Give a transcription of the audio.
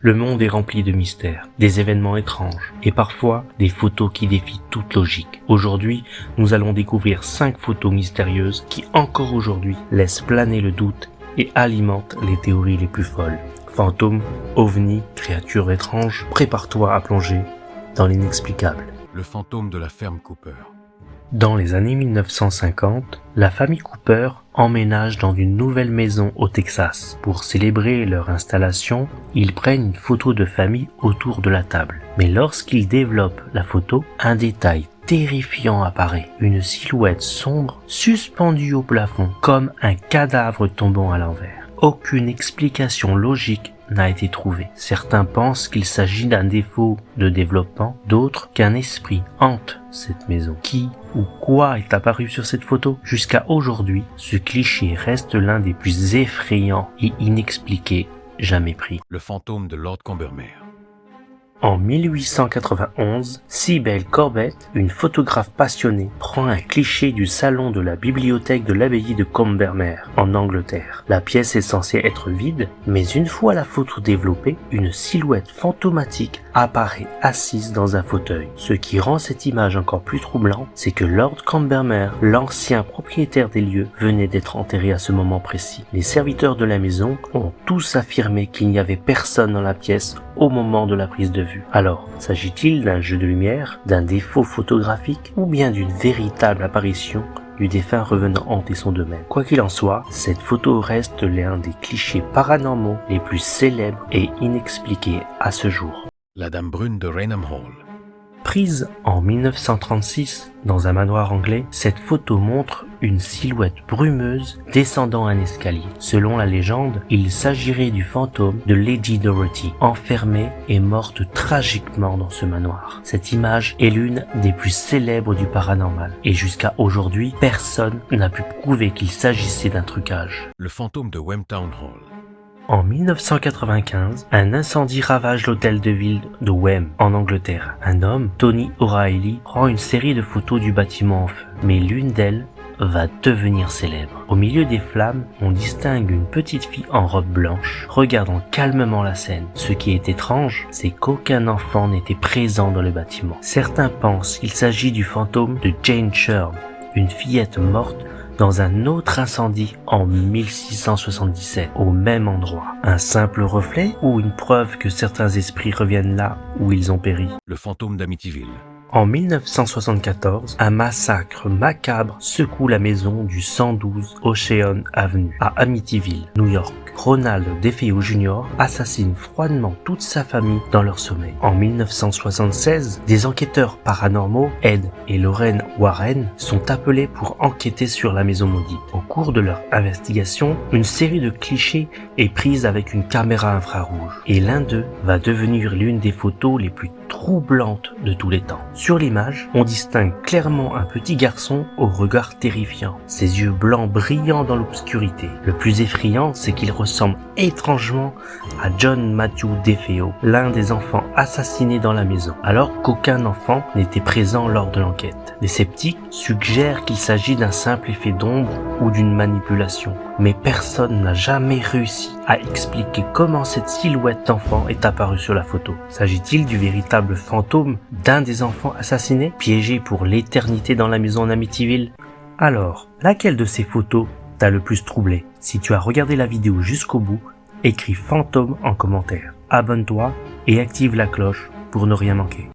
Le monde est rempli de mystères, des événements étranges et parfois des photos qui défient toute logique. Aujourd'hui, nous allons découvrir 5 photos mystérieuses qui encore aujourd'hui laissent planer le doute et alimentent les théories les plus folles. Fantômes, ovnis, créatures étranges, prépare-toi à plonger dans l'inexplicable. Le fantôme de la ferme Cooper. Dans les années 1950, la famille Cooper emménage dans une nouvelle maison au Texas. Pour célébrer leur installation, ils prennent une photo de famille autour de la table. Mais lorsqu'ils développent la photo, un détail terrifiant apparaît. Une silhouette sombre suspendue au plafond, comme un cadavre tombant à l'envers. Aucune explication logique n'a été trouvée. Certains pensent qu'il s'agit d'un défaut de développement, d'autres qu'un esprit hante cette maison. Qui ou quoi est apparu sur cette photo? Jusqu'à aujourd'hui, ce cliché reste l'un des plus effrayants et inexpliqués jamais pris. Le fantôme de Lord Combermere. En 1891, Cybele Corbett, une photographe passionnée, prend un cliché du salon de la bibliothèque de l'abbaye de Combermere, en Angleterre. La pièce est censée être vide, mais une fois la photo développée, une silhouette fantomatique apparaît assise dans un fauteuil. Ce qui rend cette image encore plus troublante, c'est que Lord Combermere, l'ancien propriétaire des lieux, venait d'être enterré à ce moment précis. Les serviteurs de la maison ont tous affirmé qu'il n'y avait personne dans la pièce au moment de la prise de vue. Alors, s'agit-il d'un jeu de lumière, d'un défaut photographique ou bien d'une véritable apparition du défunt revenant hanter son domaine? Quoi qu'il en soit, cette photo reste l'un des clichés paranormaux les plus célèbres et inexpliqués à ce jour. La Dame Brune de Raynham Hall. Prise en 1936 dans un manoir anglais, cette photo montre une silhouette brumeuse descendant un escalier. Selon la légende, il s'agirait du fantôme de Lady Dorothy, enfermée et morte tragiquement dans ce manoir. Cette image est l'une des plus célèbres du paranormal, et jusqu'à aujourd'hui, personne n'a pu prouver qu'il s'agissait d'un trucage. Le fantôme de Wemtown Hall. En 1995, un incendie ravage l'hôtel de ville de Wem, en Angleterre. Un homme, Tony O'Reilly, prend une série de photos du bâtiment en feu, mais l'une d'elles va devenir célèbre. Au milieu des flammes, on distingue une petite fille en robe blanche, regardant calmement la scène. Ce qui est étrange, c'est qu'aucun enfant n'était présent dans le bâtiment. Certains pensent qu'il s'agit du fantôme de Jane Shirley, une fillette morte dans un autre incendie en 1677, au même endroit. Un simple reflet ou une preuve que certains esprits reviennent là où ils ont péri? Le fantôme d'Amityville. En 1974, un massacre macabre secoue la maison du 112 Ocean Avenue à Amityville, New York. Ronald DeFeo Jr. assassine froidement toute sa famille dans leur sommeil. En 1976, des enquêteurs paranormaux, Ed et Lorraine Warren, sont appelés pour enquêter sur la maison maudite. Au cours de leur investigation, une série de clichés est prise avec une caméra infrarouge, et l'un d'eux va devenir l'une des photos les plus troublantes de tous les temps. Sur l'image, on distingue clairement un petit garçon au regard terrifiant, ses yeux blancs brillant dans l'obscurité. Le plus effrayant, c'est qu'il ressemble étrangement à John Matthew DeFeo, l'un des enfants assassinés dans la maison, alors qu'aucun enfant n'était présent lors de l'enquête. Les sceptiques suggèrent qu'il s'agit d'un simple effet d'ombre ou d'une manipulation, mais personne n'a jamais réussi à expliquer comment cette silhouette d'enfant est apparue sur la photo. S'agit-il du véritable fantôme d'un des enfants assassinés, piégé pour l'éternité dans la maison d'Amityville? Alors, laquelle de ces photos t'a le plus troublé? Si tu as regardé la vidéo jusqu'au bout, écris fantôme en commentaire. Abonne-toi et active la cloche pour ne rien manquer.